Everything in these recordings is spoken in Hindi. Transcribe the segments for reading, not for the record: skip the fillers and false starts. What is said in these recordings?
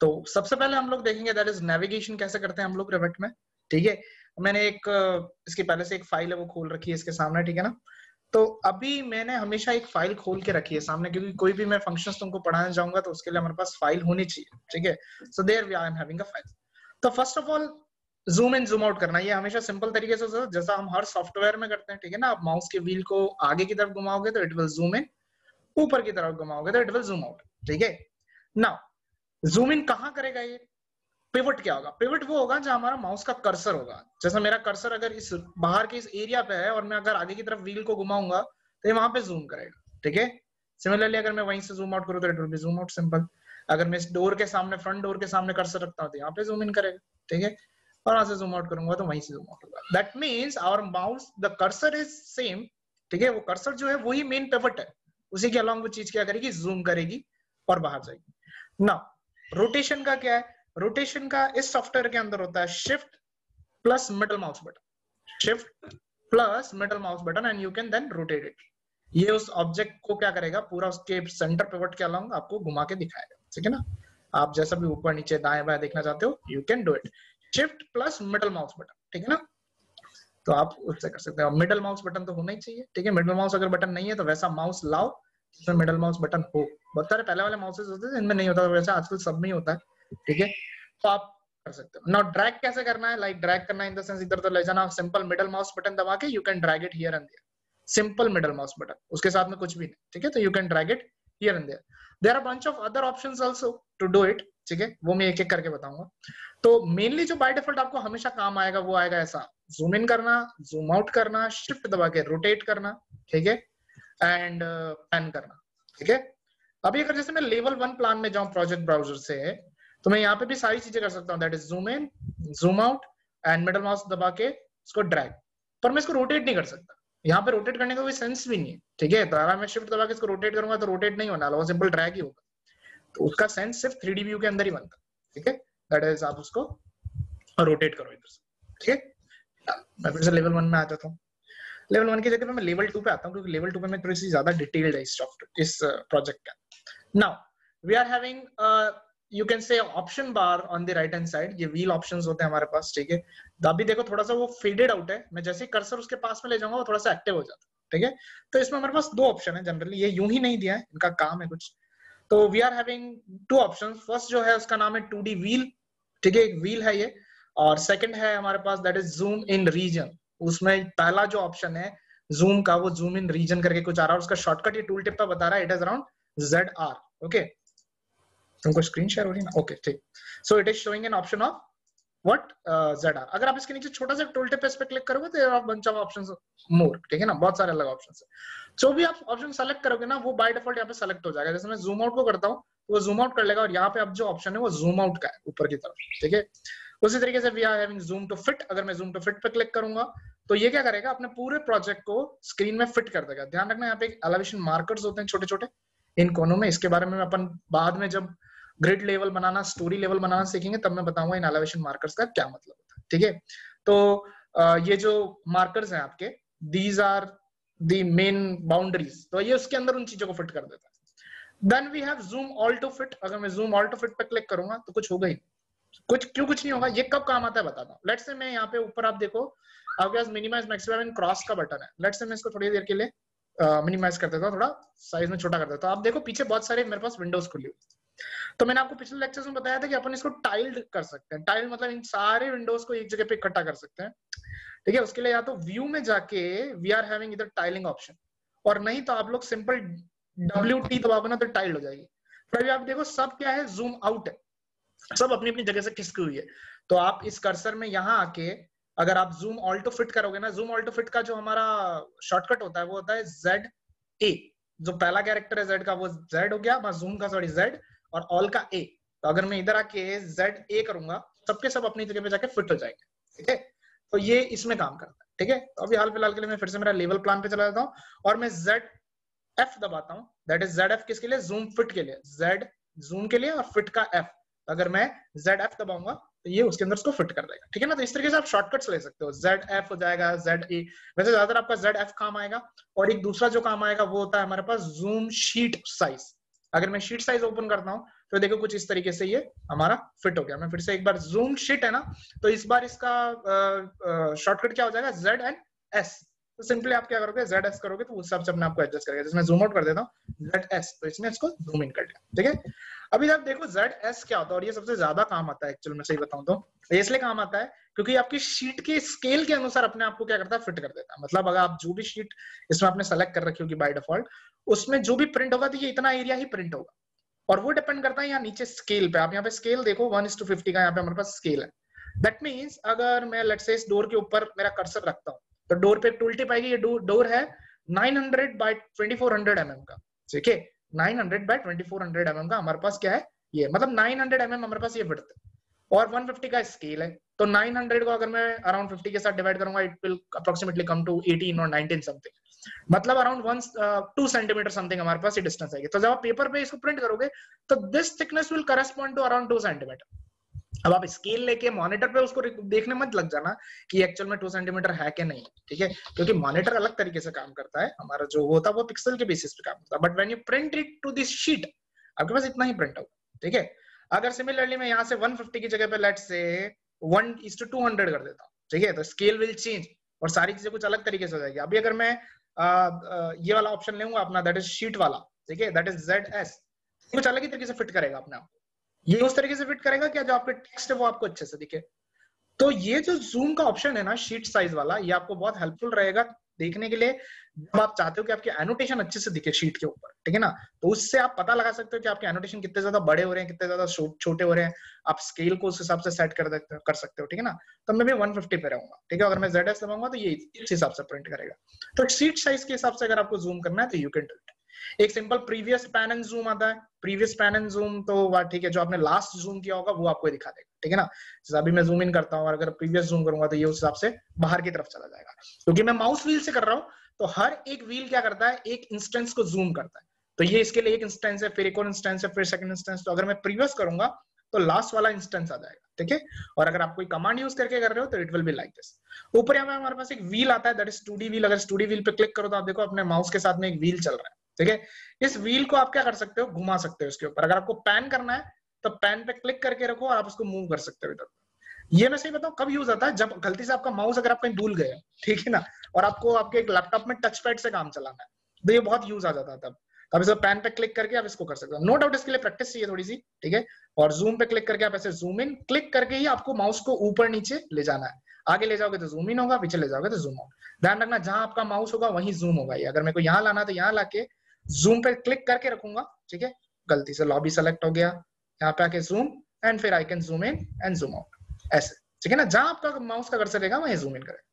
तो सबसे पहले हम लोग देखेंगे दैट इज नेविगेशन कैसे करते हैं हम लोग रिवेट में, ठीक है। मैंने एक इसकी पहले से एक फाइल है वो खोल रखी है इसके सामने, ठीक है ना। तो अभी मैंने हमेशा एक फाइल खोल के रखी है सामने, क्योंकि कोई भी मैं फंक्शंस तुमको पढ़ाने जाऊंगा तो उसके लिए हमारे पास फाइल होनी चाहिए, ठीक है। So there we I am having a file. तो first of all zoom in zoom out करना, ये हमेशा सिंपल तरीके से होता है जैसा हम हर सॉफ्टवेयर में करते हैं, ठीक है ना। आप माउस के व्हील को आगे की तरफ घुमाओगे तो इट विल जूम इन, ऊपर की तरफ घुमाओगे तो इट विल जूम आउट, ठीक है। नाउ जूम इन कहां करेगा ये? पिवट क्या होगा? पिवट वो होगा जहां हमारा माउस का कर्सर होगा। जैसा मेरा कर्सर अगर इस बाहर के इस एरिया पे है और मैं अगर आगे की तरफ व्हील को घुमाऊंगा तो ये वहां पे जूम करेगा, ठीक है। सिमिलरली अगर मैं वहीं से जूम आउट करूं तो it will be zoom out, simple. अगर मैं इस डोर के सामने, फ्रंट डोर के सामने कर्सर रखता हूं तो यहाँ पे जूम इन करेगा, ठीक है। और वहां से जूम आउट करूंगा तो वहीं से जूम आउट होगा। That means our mouse the cursor is same, ठीक है। वो कर्सर जो है वही मेन पिवट है, उसी के अलावा वो चीज क्या करेगी? जूम करेगी और बाहर जाएगी। नाउ रोटेशन का क्या है? रोटेशन का इस सॉफ्टवेयर के अंदर होता है shift plus middle mouse button, shift plus middle mouse button and you can then rotate it. ये उस ऑब्जेक्ट को क्या करेगा? पूरा उसके सेंटर पिवट के अलावा आपको घुमा के दिखाएगा, ठीक है ना। आप जैसा भी ऊपर नीचे दाएं बाएं देखना चाहते हो you can do it, shift plus middle mouse button, ठीक है ना। तो आप उससे कर सकते हो। मिडल माउस बटन तो होना ही चाहिए, ठीक है। मिडल माउस अगर बटन नहीं है तो वैसा माउस लाओ जिसमें मिडल माउस बटन हो। बहुत सारे पहले वाले माउसेस होते थे इनमें नहीं होता, वैसे आजकल सब में ही होता है, ठीक है। तो आप कर सकते हो। नाउ ड्रैग कैसे करना है? लाइक ड्रैग करना इन द सेंस इधर तो ले जाना, सिंपल मिडल माउस बटन दबा के you can drag it here and there, simple middle mouse button, उसके साथ में कुछ भी नहीं, ठीक है। तो you can drag it here and there. There are bunch of other options also to do it, ठीक है। वो मैं एक एक करके बताऊंगा। तो मेनली जो बाय डिफॉल्ट आपको हमेशा काम आएगा वो आएगा ऐसा, जूम इन करना, जूम आउट करना, शिफ्ट दबा के रोटेट करना, ठीक है, एंड पैन करना, ठीक है। अभी अगर जैसे मैं लेवल 1 प्लान में जाऊं प्रोजेक्ट ब्राउजर से, तो मैं यहाँ पे भी सारी चीजें कर सकता हूँ, that is zoom in, zoom out and middle mouse दबा के इसको ड्रैग। पर मैं इसको रोटेट नहीं कर सकता, यहाँ पे रोटेट करने का कोई सेंस भी नहीं है, ठीक है। तो अगर मैं शिफ्ट दबा के इसको रोटेट करूंगा तो रोटेट नहीं होना, वो सिंपल ड्रैग ही होगा। तो उसका सेंस सिर्फ 3D व्यू के अंदर ही बनता है, ठीक है। दैट इज आप उसको रोटेट करो इधर से, ठीक है। मैं फिर से लेवल 1 में आ जाता हूँ। लेवल 1 की जगह पे मैं लेवल 2 पे आता हूँ, क्योंकि लेवल 2 पे मैं थोड़ी सी ज्यादा डिटेल्ड है इस प्रोजेक्ट का। Now we are having you can say option bar on the right hand side, ये व्हील ऑप्शंस होते हैं हमारे पास, ठीक है। तो अभी देखो थोड़ा सा वो फेडेड आउट है, मैं जैसे ही कर्सर उसके पास में ले जाऊंगा वो थोड़ा सा एक्टिव हो जाता है, ठीक है। तो इसमें हमारे पास दो ऑप्शन है, जनरली ये यूं ही नहीं दिया है, इनका काम है कुछ। तो we are having two options. First जो है उसका नाम है 2D व्हील, ठीक है, एक व्हील है ये। और सेकंड है हमारे पास that is zoom in region. उसमें पहला जो ऑप्शन है जूम का, वो जूम इन रीजन करके कुछ आ रहा है, उसका शॉर्टकट ये टूल टिप पर बता रहा है, it is around ZR, okay. तुमको स्क्रीन शेयर हो रही है ना? ओके, ठीक। So it is showing an option of what ZR। अगर आप इसके नीचे छोटा सा टूल टिप पे इस पे क्लिक करोगे तो आप बंच ऑफ ऑप्शंस मोर, ठीक है ना, बहुत सारे अलग ऑप्शंस है। जो भी आप ऑप्शन सेलेक्ट करोगे ना वो बाय डिफॉल्ट यहाँ पे सेलेक्ट हो जाएगा। जैसे मैं जूम आउट को करता हूँ तो वो जूम आउट कर लेगा, और यहाँ पे अब जो ऑप्शन है वो जूम आउट का है ऊपर की तरफ, ठीक है। उसी तरीके से we are having zoom to fit. अगर मैं जूम टू फिट पे क्लिक करूंगा तो ये क्या करेगा? अपने पूरे प्रोजेक्ट को स्क्रीन में फिट कर देगा। ध्यान रखना यहाँ पे एलिवेशन मार्कर्स होते हैं छोटे छोटे इन कोनों में, इसके बारे में अपन बाद में जब ग्रिड लेवल बनाना, स्टोरी लेवल बनाना सीखेंगे तब मैं बताऊंगा इन एलिवेशन मार्कर्स का क्या मतलब होता है, ठीक है। तो ये जो मार्कर्स हैं आपके, these are the main boundaries, तो ये उसके अंदर उन चीजों को फिट कर देता है। Then we have zoom all to fit. अगर मैं जूम ऑल टू फिट पे क्लिक करूंगा तो कुछ होगा ही कुछ, क्यों कुछ नहीं होगा? ये कब काम आता है बताता हूँ। लेट्स से मैं यहाँ पे ऊपर आप देखो आपके पास मिनिमाइज मैक्सिमम एंड क्रॉस का बटन है। लेट्स से मैं इसको थोड़ी देर के लिए मिनिमाइज कर देता हूँ, थोड़ा साइज में छोटा कर देता हूँ। आप देखो पीछे बहुत सारे मेरे पास विंडोज खुली हुई। तो मैंने आपको पिछले लेक्चर्स में बताया था कि अपन इसको टाइल्ड कर सकते हैं। टाइल्ड मतलब इन सारे विंडोज को एक जगह पे इकट्ठा कर सकते हैं, ठीक है। उसके लिए या तो व्यू में जाके वी आर हैविंग इधर टाइलिंग ऑप्शन, और नहीं तो आप लोग सिंपल WT दबाओगे ना तो टाइल्ड हो जाएगी। फिर अभी आप देखो सब क्या है, जूम आउट है, सब अपनी अपनी जगह से खिसकी हुई है। तो आप इस कर्सर में यहाँ आके अगर आप जूम ऑल टू फिट करोगे ना, जूम ऑल टू फिट का जो हमारा शॉर्टकट होता है वो होता है ZA। जो पहला कैरेक्टर है Z का वो Z हो गया, जूम का सॉरी Z, और ऑल का A। तो अगर मैं इधर आके ZA करूंगा सबके सब अपनी जगह पे जाके फिट हो जाएंगे, ठीक है। तो ये इसमें काम करता है, ठीक है। तो अभी हाल फिलहाल के लिए मैं फिर से मेरा लेवल प्लान पे चला जाता हूँ और मैं ZF दबाता हूँ। दैट इज ZF किसके लिए? जूम फिट के लिए। Z जूम के लिए और फिट का F। अगर मैं ZF दबाऊंगा तो ये उसके अंदर उसको फिट कर देगा, ठीक है ना। तो इस तरीके से आप शॉर्टकट्स ले सकते हो। ZF हो जाएगा, ZA। वैसे ज्यादातर आपका ZF काम आएगा। और एक दूसरा जो काम आएगा वो होता है हमारे पास जूम शीट साइज। अगर मैं शीट साइज ओपन करता हूँ तो देखो कुछ इस तरीके से ये हमारा फिट हो गया। मैं फिर से एक बार जूम शीट है ना, तो इस बार इसका शॉर्टकट क्या हो जाएगा, ZS। तो सिंपली आप क्या करोगे, ZS करोगे तो उस हिसाब से अपने आपको एडजस्ट करेगा। जैसे मैं जूम आउट कर देता हूँ ZS, तो इसने इसको जूम इन कर लिया, ठीक है। अभी आप देखो ZS क्या होता है, और ये सबसे ज्यादा काम आता है एक्चुअली, मैं सही बताऊं तो ये इसलिए काम आता है क्योंकि आपकी शीट के स्केल के अनुसार अपने आप को क्या करता है, फिट कर देता है। मतलब अगर आप जो भी शीट इसमें आपने सेलेक्ट कर रखी होगी बाय डिफॉल्ट, उसमें जो भी प्रिंट होगा तो ये इतना एरिया ही प्रिंट होगा, और वो डिपेंड करता है यहाँ नीचे स्केल पे। आप यहाँ पे स्केल देखो 1:50 का यहाँ पे हमारे पास स्केल है। दैट मीन्स अगर मैं लेट्स से इस डोर के ऊपर मेरा कर्सर रखता हूँ तो डोर पे एक टूल टिप आएगी। ये डोर है 900 बाय 2400 mm का, ठीक है। 900 बाय 2400 mm का हमारे पास क्या है, ये मतलब 900 mm हमारे पास ये विड्थ है, और 150 का स्केल है। तो 900 को अगर मैं अराउंड 50 के साथ डिवाइड करूंगा, it will approximately come to 18 और 19 समथिंग, मतलब अराउंड 2 सेंटीमीटर समथिंग हमारे पास ये डिस्टेंस आएगी। तो जब आप पेपर पे इसको प्रिंट करोगे तो this thickness will correspond to around 2 centimetre. अब आप स्केल लेके मॉनिटर पे उसको देखने मत लग जाना कि एक्चुअल में 2 सेंटीमीटर है कि नहीं, ठीक है, क्योंकि मॉनिटर अलग तरीके से काम करता है, हमारा जो होता है वो पिक्सल के बेसिस पे काम करता है। But when you print it to this sheet, आपके पास इतना ही प्रिंट होगा, ठीक है। अगर सिमिलरली मैं यहाँ से 150 की जगह पे लेट्स से 1:200 कर देता हूँ, ठीक है, तो स्केल विल चेंज और सारी चीजें कुछ अलग तरीके से हो जाएगी। अभी अगर मैं ये वाला ऑप्शन लूंगा अपना, दैट इज शीट वाला, ठीक है, दैट इज ZS, कुछ अलग ही तरीके से फिट करेगा अपने आप को। ये उस तरीके से फिट करेगा क्या, जो आपके टेक्स्ट है वो आपको अच्छे से दिखे। तो ये जो जूम का ऑप्शन है ना शीट साइज वाला, ये आपको बहुत हेल्पफुल रहेगा देखने के लिए जब आप चाहते हो कि आपके एनोटेशन अच्छे से दिखे शीट के ऊपर, ठीक है ना। तो उससे आप पता लगा सकते हो कि आपके एनोटेशन कितने ज्यादा बड़े हो रहे हैं, कितने ज्यादा छोटे हो रहे हैं। आप स्केल को उस हिसाब से सेट कर सकते हो, ठीक है ना। तो मैं भी 150 पे रहूंगा, ठीक है। अगर मैं ZS दबाऊंगा तो ये इस हिसाब से प्रिंट करेगा। तो शीट साइज के हिसाब से अगर आपको जूम करना है तो यू कैन डू इट। एक simple previous pan and zoom आता है। प्रीवियस पैन एंड जूम तो ठीक है, जो आपने लास्ट जूम किया होगा वो आपको दिखा देगा, ठीक है ना। जैसे अभी मैं जूम इन करता हूँ और अगर प्रीवियस जूम करूंगा तो ये उस हिसाब से बाहर की तरफ चला जाएगा। क्योंकि मैं माउस व्हील से कर रहा हूँ तो हर एक व्हील क्या करता है, एक इंस्टेंस को जूम करता है। तो ये इसके लिए एक इंस्टेंस है, फिर एक और इंस्टेंस है, फिर सेकंड इंस्टेंस। तो अगर मैं प्रीवियस करूंगा तो लास्ट वाला इंस्टेंस आ जाएगा, ठीक है। और अगर आप कोई कमांड यूज करके कर रहे हो तो it will be like this. ऊपर यहाँ पे हमारे पास एक व्हील आता है, दैट इज 2D व्हील। अगर 2D व्हील पे क्लिक करो तो आप देखो अपने माउस के साथ में एक व्हील चल रहा है, ठीक है। इस व्हील को आप क्या कर सकते हो, घुमा सकते हो इसके ऊपर। अगर आपको पैन करना है तो पैन पे क्लिक करके रखो और आप उसको मूव कर सकते हो इधर। ये मैं सही बताऊं कब यूज आता है, जब गलती से आपका माउस अगर आप कहीं भूल गए, ठीक है ना, और आपको आपके एक लैपटॉप में टच पैड से काम चलाना है, तो ये बहुत यूज आ जाता है तब। अब इसे पैन पे क्लिक करके आप इसको कर सकते हो। नो डाउट इसके लिए प्रैक्टिस चाहिए थोड़ी सी, ठीक है। और जूम पे क्लिक करके आप ऐसे जूम इन क्लिक करके ही आपको माउस को ऊपर नीचे ले जाना है। आगे ले जाओगे तो जूम इन होगा, पीछे ले जाओगे तो जूम आउट। ध्यान रखना जहां आपका माउस होगा वहीं जूम होगा। ये अगर मेरे को यहाँ लाना है तो यहाँ लाके जूम पे क्लिक करके रखूंगा, ठीक है। गलती से लॉबी सेलेक्ट हो गया, यहाँ पे आके जूम एंड फिर I can zoom in and zoom out, ऐसे, ठीक है ना। जहां आपका माउस का कर्सर रहेगा वहीं जूम इन करेगा।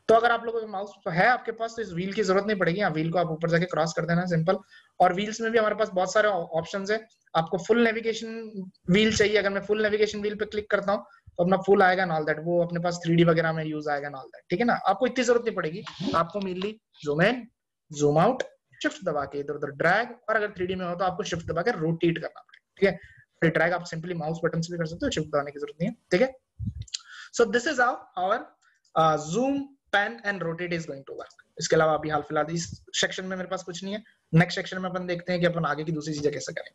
तो अगर आप लोगों का माउस है आपके पास तो इस व्हील की जरूरत नहीं पड़ेगी। व्हील को आप ऊपर जाके क्रॉस कर देना, सिंपल। और व्हील्स में भी हमारे पास बहुत सारे ऑप्शंस है। आपको फुल नेविगेशन व्हील चाहिए, अगर मैं फुल नेविगेशन व्हील पे क्लिक करता हूँ तो अपना फुल आएगा ऑल दैट, वो अपने पास 3D वगैरह में यूज आएगा ऑल दैट, ठीक है ना। आपको इतनी जरूरत नहीं पड़ेगी, आपको mainly zoom in, zoom out, shift दबा के इधर उधर ड्रैग, और अगर 3D में हो तो आपको शिफ्ट दबा के रोटेट करना पड़ेगा, ठीक है। फिर ड्रैग आप सिंपली माउस बटन से भी कर सकते हो, शिफ्ट दबाने की जरूरत नहीं है, ठीक है। So this is how our zoom pan and rotate is going to work. इसके अलावा अभी हाल फिलहाल इस सेक्शन में मेरे पास कुछ नहीं है। नेक्स्ट सेक्शन में अपन देखते हैं कि अपन आगे की दूसरी चीजें कैसे करें।